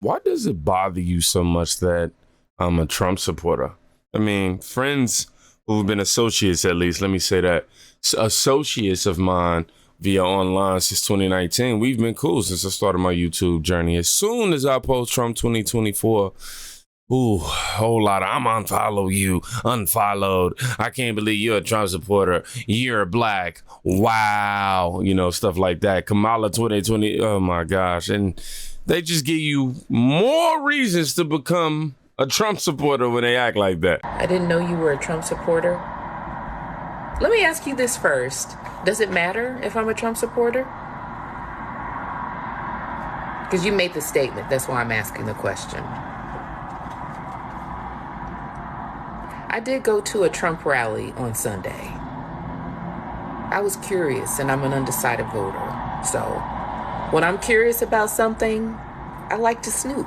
Why does it bother you so much that I'm a Trump supporter? I mean, friends who've been associates, at least, let me say that, associates of mine via online since 2019, we've been cool since I started my YouTube journey. As soon as I post Trump 2024, ooh, whole lot of I'm unfollow you, unfollowed. I can't believe you're a Trump supporter. You're black. Wow. You know, stuff like that. Kamala 2020. Oh my gosh. And they just give you more reasons to become a Trump supporter when they act like that. I didn't know you were a Trump supporter. Let me ask you this first. Does it matter if I'm a Trump supporter? Because you made the statement. That's why I'm asking the question. I did go to a Trump rally on Sunday. I was curious, and I'm an undecided voter. So when I'm curious about something, I like to snoop.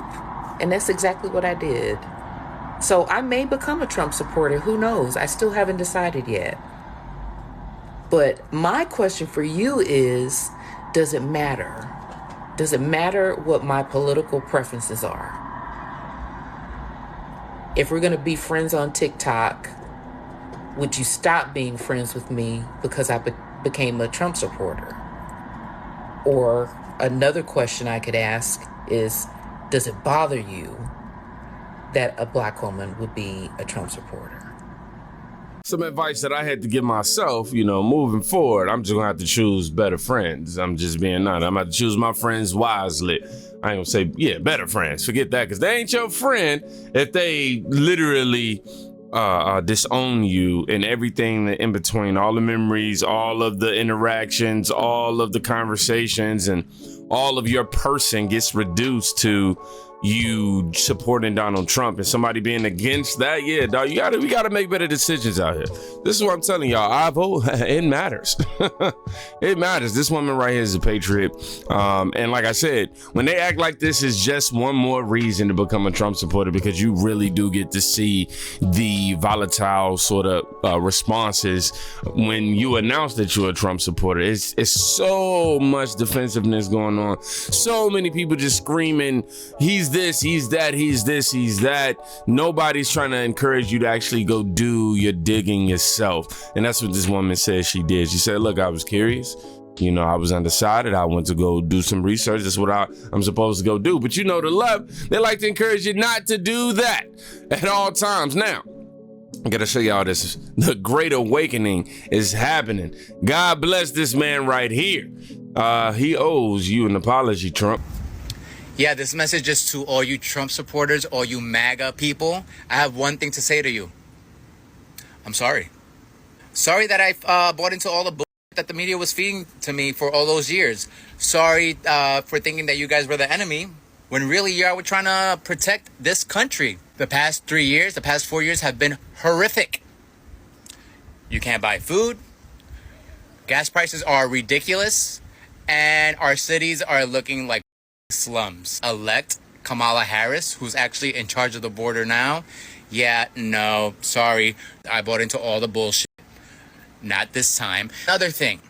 And that's exactly what I did. So I may become a Trump supporter. Who knows? I still haven't decided yet. But my question for you is, does it matter? Does it matter what my political preferences are? If we're going to be friends on TikTok, would you stop being friends with me because I became a Trump supporter? Or another question I could ask is, does it bother you that a black woman would be a Trump supporter? Some advice that I had to give myself, you know, moving forward, I'm just gonna have to choose better friends. I'm just being honest. I'm gonna have to choose my friends wisely. I ain't gonna say, yeah, better friends. Forget that, because they ain't your friend if they literally disown you and everything in between, all the memories, all of the interactions, all of the conversations, and all of your person gets reduced to you supporting Donald Trump and somebody being against that. Yeah, dog, we gotta make better decisions out here. This is what I'm telling y'all. I vote. It matters. It matters. This woman right here is a patriot. And like I said, when they act like this is just one more reason to become a Trump supporter, because you really do get to see the volatile sort of responses when you announce that you're a Trump supporter. It's so much defensiveness going on. So many people just screaming, he's this, he's that, he's this, he's that. Nobody's trying to encourage you to actually go do your digging yourself. And that's what this woman said she did. She said, look, I was curious. You know, I was undecided. I went to go do some research. That's what I'm supposed to go do. But you know, the left, they like to encourage you not to do that at all times. Now, I gotta show y'all this. The Great Awakening is happening. God bless this man right here. He owes you an apology, Trump. Yeah, this message is to all you Trump supporters, all you MAGA people. I have one thing to say to you. I'm sorry. Sorry that I bought into all the bullshit that the media was feeding to me for all those years. Sorry for thinking that you guys were the enemy, when really you are trying to protect this country. The past 3 years, the past 4 years have been horrific. You can't buy food. Gas prices are ridiculous. And our cities are looking like slums. Elect Kamala Harris, who's actually in charge of the border now. Yeah, no, sorry. I bought into all the bullshit. Not this time. Another thing,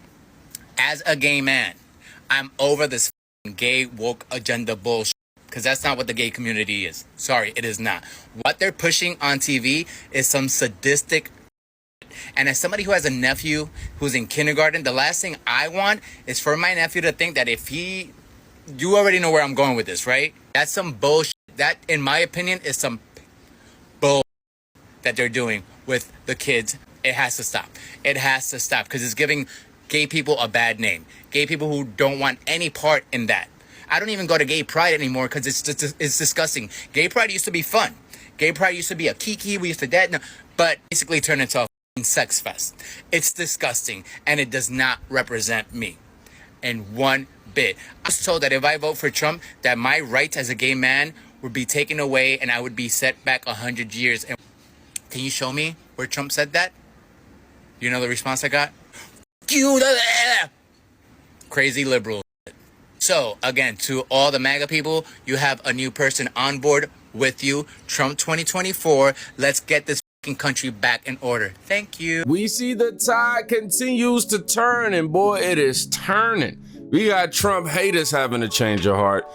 as a gay man, I'm over this gay woke agenda bullshit, because that's not what the gay community is. Sorry, it is not. What they're pushing on TV is some sadistic. And as somebody who has a nephew who's in kindergarten, the last thing I want is for my nephew to think that if he... You already know where I'm going with this, right? That's some bullshit. That, in my opinion, is some bullshit that they're doing with the kids. It has to stop. It has to stop, because it's giving gay people a bad name. Gay people who don't want any part in that. I don't even go to gay pride anymore because it's disgusting. Gay pride used to be fun. Gay pride used to be a kiki. We used to that, but basically turned into a sex fest. It's disgusting, and it does not represent me in one bit. I was told that if I vote for Trump, that my rights as a gay man would be taken away and I would be set back 100 years. And can you show me where Trump said that? You know the response I got? You crazy liberal. So again, to all the MAGA people, you have a new person on board with you. Trump 2024. Let's get this country back in order. Thank you. We see the tide continues to turn, and boy, it is turning. We got Trump haters having a change of heart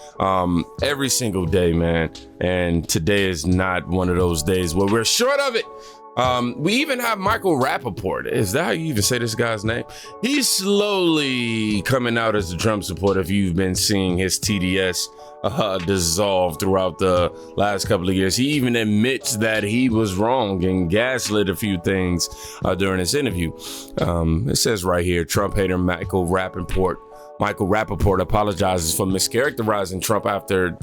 every single day, man. And today is not one of those days where we're short of it. We even have Michael Rapaport. Is that how you even say this guy's name? He's slowly coming out as a Trump supporter. If you've been seeing his TDS dissolve throughout the last couple of years, he even admits that he was wrong and gaslit a few things during this interview. It says right here, Trump hater Michael Rapaport apologizes for mischaracterizing Trump after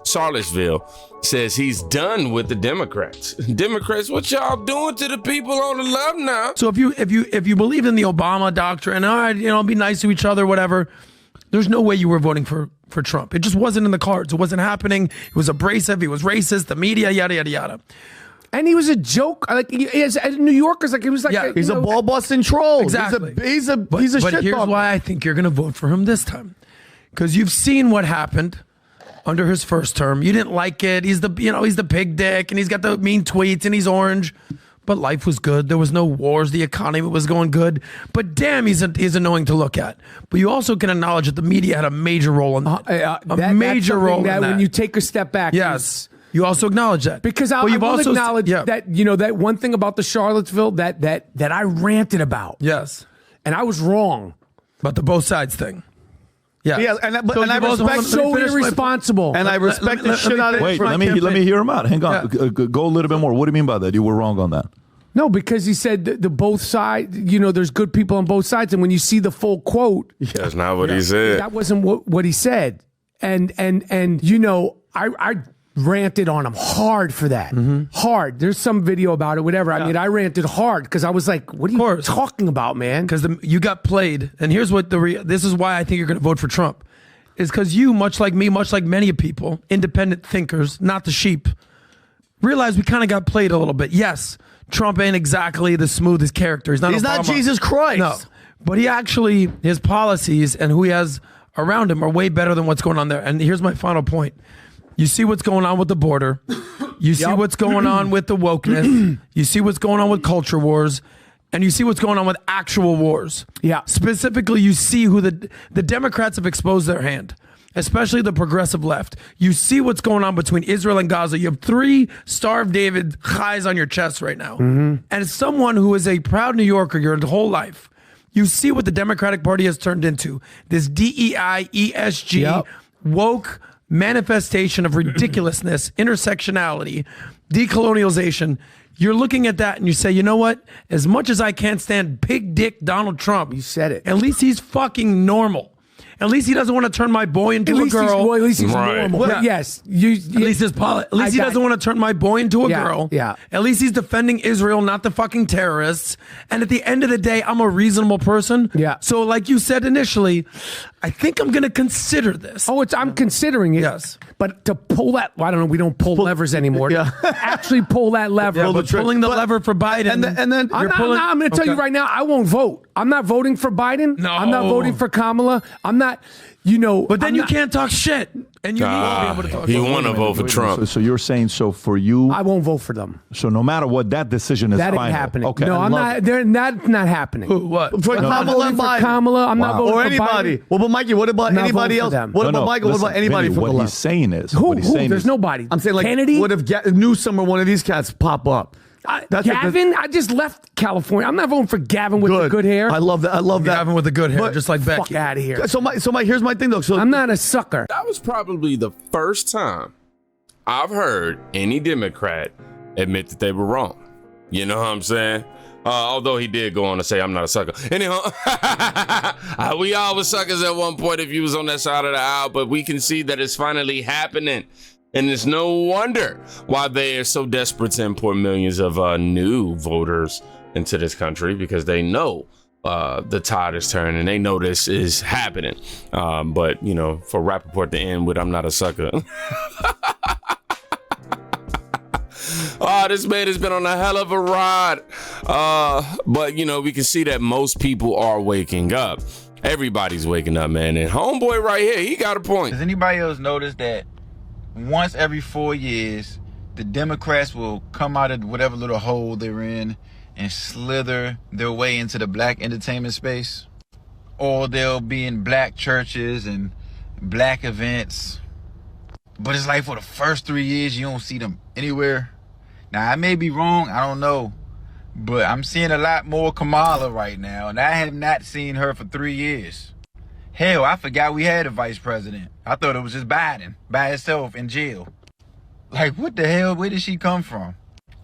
Charlottesville. Says he's done with the Democrats. Democrats, what y'all doing to the people on the left now? So if you believe in the Obama doctrine, all right, be nice to each other, whatever. There's no way you were voting for Trump. It just wasn't in the cards. It wasn't happening. It was abrasive. He was racist. The media, yada yada yada. And he was a joke. Like as New Yorkers, like he was like he's a ball busting troll. Exactly. He's a But shit here's talker. why I think you're going to vote for him this time, because you've seen what happened under his first term. You didn't like it. He's the pig dick, and he's got the mean tweets, and he's orange. But life was good. There was no wars. The economy was going good. But damn, he's annoying to look at. But you also can acknowledge that the media had a major role in that. A major role in that. When you take a step back. Yes. You also acknowledge that. Because I will acknowledge that, that one thing about the Charlottesville that I ranted about. Yes. And I was wrong. About the both sides thing. Yeah. Yeah, and I respect so irresponsible. And I respect the shit out of it. Wait, let me hear him out. Hang on. Yeah. Go a little bit more. What do you mean by that? You were wrong on that. No, because he said the both sides, there's good people on both sides. And when you see the full quote. That's not what he said. That wasn't what he said. And I ranted on him hard for that. Hard. There's some video about it, whatever. I mean, I ranted hard because I was like, what are you talking about, man? Because you got played. And here's what this is why I think you're going to vote for Trump. Is because you, much like me, much like many people, independent thinkers, not the sheep, realize we kind of got played a little bit. Yes, Trump ain't exactly the smoothest character. He's not Jesus Christ. No. But his policies and who he has around him are way better than what's going on there. And here's my final point. You see what's going on with the border. You see what's going on with the wokeness. You see what's going on with culture wars. And you see what's going on with actual wars. Yeah. Specifically, you see who the Democrats have exposed their hand, especially the progressive left. You see what's going on between Israel and Gaza. You have 3 starved David highs on your chest right now. And as someone who is a proud New Yorker your whole life, you see what the Democratic Party has turned into. This DEI, ESG, woke manifestation of ridiculousness, intersectionality, decolonialization. You're looking at that and you say, you know what? As much as I can't stand pig dick Donald Trump, you said it. At least he's fucking normal. At least he doesn't want to turn my boy into a girl. At least he's Right. normal. Yeah. Yes. At least he doesn't want to turn my boy into a girl. Yeah. At least he's defending Israel, not the fucking terrorists. And at the end of the day, I'm a reasonable person. Yeah. So like you said initially, I think I'm going to consider this. I'm considering it. Yes. But to pull that, I don't know, we don't pull levers anymore. Yeah. Actually pull that lever. Yeah, but pulling the lever for Biden. And then I'm going to tell you right now, I won't vote. I'm not voting for Biden. No. I'm not voting for Kamala. I'm not, But then you can't talk shit. And you need to be able to talk He shit. want to vote for Trump. So you're saying, for you, I won't vote for them. so no matter what, that decision is That ain't final. happening. Okay. No, I'm not. That's not happening. Who, what? For I'm not Kamala voting for Biden. Kamala. I'm not voting Or for anybody. Biden. Well, but Mikey, what about I'm not anybody voting for else? them. What about Michael? What about anybody Vinny, from what the he's left? saying is, Who? what he's saying There's is, nobody. I'm saying, like, Kennedy. what if Newsom or one of these cats pop up? Gavin, I just left California. I'm not voting for Gavin with the good hair. I love that. I love that. Gavin with the good hair, But just like Becky. Fuck out of here. So Mike, here's my thing though. So I'm not a sucker. That was probably the first time I've heard any Democrat admit that they were wrong. You know what I'm saying? Although he did go on to say, I'm not a sucker. Anyhow, we all were suckers at one point if you was on that side of the aisle, but we can see that it's finally happening. And it's no wonder why they are so desperate to import millions of new voters into this country, because they know the tide is turning. They know this is happening. But, for Rapaport to end with, I'm not a sucker. This man has been on a hell of a ride. But, we can see that most people are waking up. Everybody's waking up, man. And homeboy right here, he got a point. Does anybody else notice that once every 4 years, the Democrats will come out of whatever little hole they're in and slither their way into the black entertainment space? or they'll be in black churches and black events. But it's like for the first 3 years, you don't see them anywhere. Now, I may be wrong, I don't know. But I'm seeing a lot more Kamala right now, and I have not seen her for 3 years. Hell, I forgot we had a vice president. I thought it was just Biden by himself in jail. Like, what the hell? Where did she come from?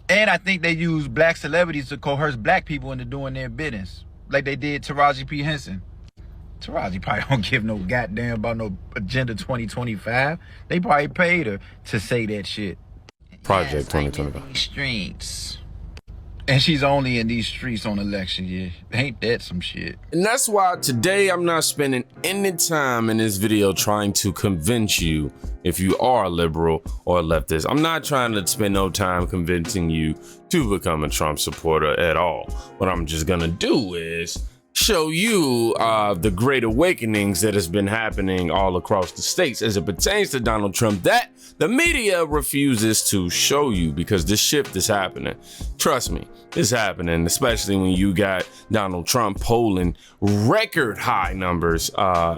And I think they use black celebrities to coerce black people into doing their business, like they did Taraji P. Henson. Taraji probably don't give no goddamn about no Agenda 2025. They probably paid her to say that shit. Project Yes, 2025. Streets. And she's only in these streets on election year. Ain't that some shit? And that's why today I'm not spending any time in this video trying to convince you if you are a liberal or a leftist. I'm not trying to spend no time convincing you to become a Trump supporter at all. What I'm just gonna do is show you the great awakenings that has been happening all across the states as it pertains to Donald Trump that the media refuses to show you, because this shift is happening. Trust me, it's happening, especially when you got Donald Trump polling record high numbers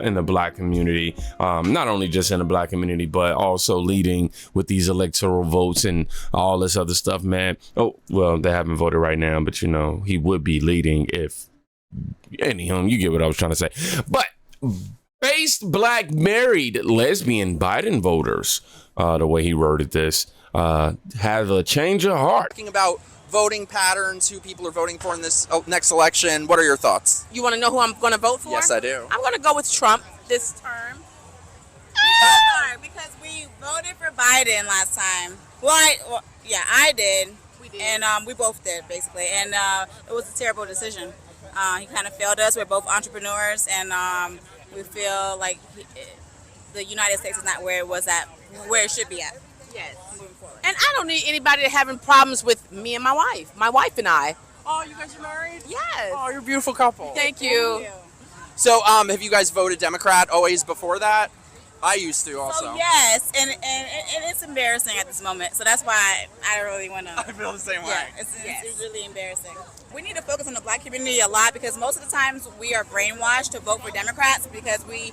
in the black community, not only just in the black community, but also leading with these electoral votes and all this other stuff, man. Oh, well, they haven't voted right now, but you know, he would be leading if anyhow, you get what I was trying to say. But based black married lesbian Biden voters, the way he worded this, have a change of heart. Talking about voting patterns, who people are voting for in this next election. What are your thoughts? You want to know who I'm going to vote for? Yes, I do. I'm going to go with Trump this term. Because we voted for Biden last time. Yeah, I did. We did. And we both did, basically. And it was a terrible decision. He kind of failed us. We're both entrepreneurs, and we feel like the United States is not where it was at, where it should be at. Yes. Moving forward. And I don't need anybody having problems with me and my wife and I. Oh, you guys are married? Yes. Oh, you're a beautiful couple. Thank you. So, have you guys voted Democrat always before that? I used to also. So yes, and it's embarrassing at this moment. So that's why I don't really want to. I feel the same way. Yeah, it's really embarrassing. We need to focus on the black community a lot, because most of the times we are brainwashed to vote for Democrats because we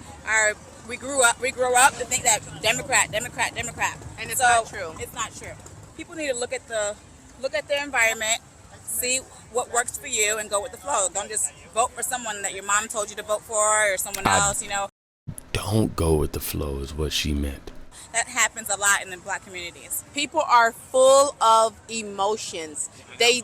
grew up to think that Democrat, And it's so not true. It's not true. People need to look at their environment, see what works for you, and go with the flow. Don't just vote for someone that your mom told you to vote for or someone else. You know. Don't go with the flow is what she meant. That happens a lot in the black communities. People are full of emotions. They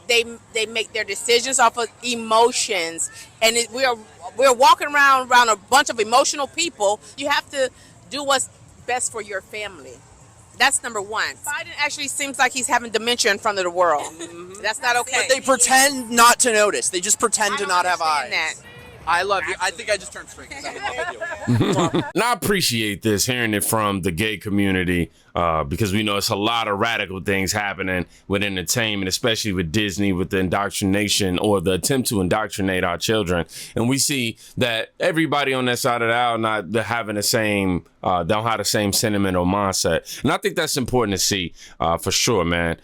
make their decisions off of emotions, and we're walking around a bunch of emotional people. You have to do what's best for your family. That's number one. Biden actually seems like he's having dementia in front of the world. That's not okay. But they pretend not to notice. They just pretend to not have eyes. That. I love you. I think I just turned straight. I love you. And I appreciate this, hearing it from the gay community, because we know it's a lot of radical things happening with entertainment, especially with Disney, with the indoctrination or the attempt to indoctrinate our children. And we see that everybody on that side of the aisle not having the same, don't have the same sentiment or mindset. And I think that's important to see for sure, man.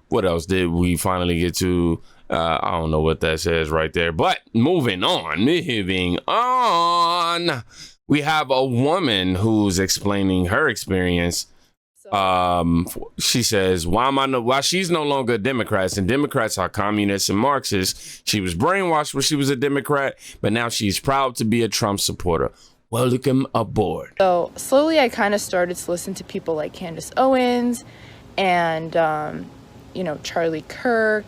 What else did we finally get to? I don't know what that says right there, but moving on, we have a woman who's explaining her experience. She says, why she's no longer a Democrat, and Democrats are communists and Marxists. She was brainwashed when she was a Democrat, but now she's proud to be a Trump supporter. Welcome aboard. So slowly I kind of started to listen to people like Candace Owens and, Charlie Kirk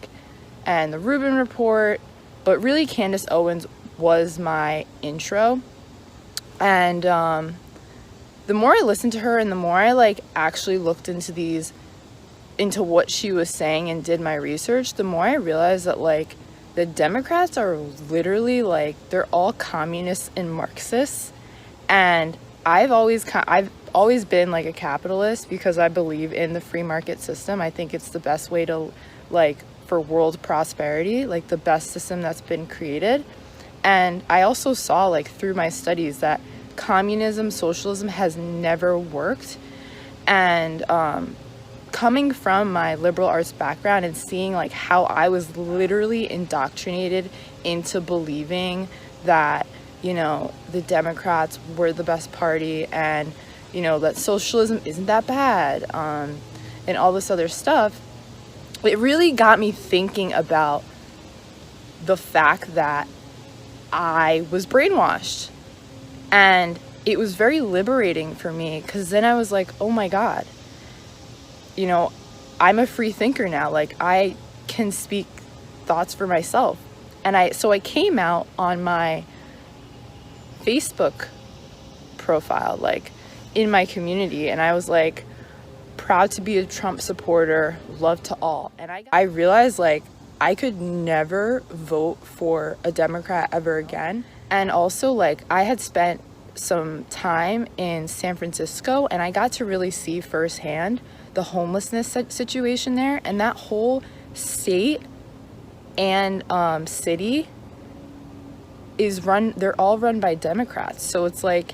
and the Rubin Report, but really Candace Owens was my intro. And the more I listened to her and the more I actually looked into what she was saying and did my research, the more I realized that the Democrats are literally they're all communists and Marxists. And I've always been a capitalist because I believe in the free market system. I think it's the best way to for world prosperity, the best system that's been created. And I also saw through my studies that communism, socialism has never worked. And coming from my liberal arts background and seeing how I was literally indoctrinated into believing that you know, the Democrats were the best party, and, you know, that socialism isn't that bad, and all this other stuff, it really got me thinking about the fact that I was brainwashed. And it was very liberating for me, because then I was like, oh my God, you know, I'm a free thinker now. Like, I can speak thoughts for myself. And so I came out on my Facebook profile, like, in my community, and I was like, proud to be a Trump supporter, love to all. And I realized, like, I could never vote for a Democrat ever again. And also, like, I had spent some time in San Francisco, and I got to really see firsthand the homelessness situation there. And that whole state and city is they're all run by Democrats. So it's like,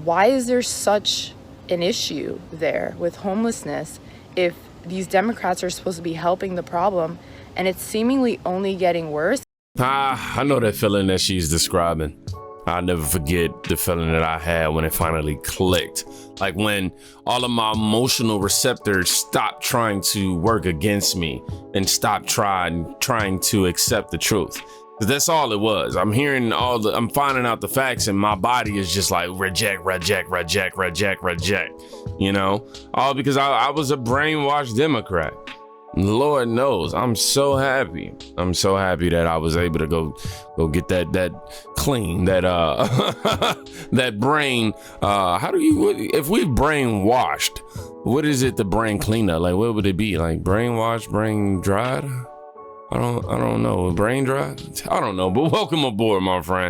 why is there such an issue there with homelessness if these Democrats are supposed to be helping the problem, and it's seemingly only getting worse? I know that feeling that she's describing. I'll never forget the feeling that I had when it finally clicked. Like when all of my emotional receptors stopped trying to work against me and stopped trying to accept the truth. That's all it was. I'm finding out the facts, and my body is just like reject, you know, all because I was a brainwashed Democrat. Lord knows, I'm so happy. I'm so happy that I was able to go get that clean, that that brain. If we brainwashed, what is it? The brain cleaner? Like, what would it be? Like brainwashed, brain dried? I don't know. Brain dry? I don't know. But welcome aboard, my friend.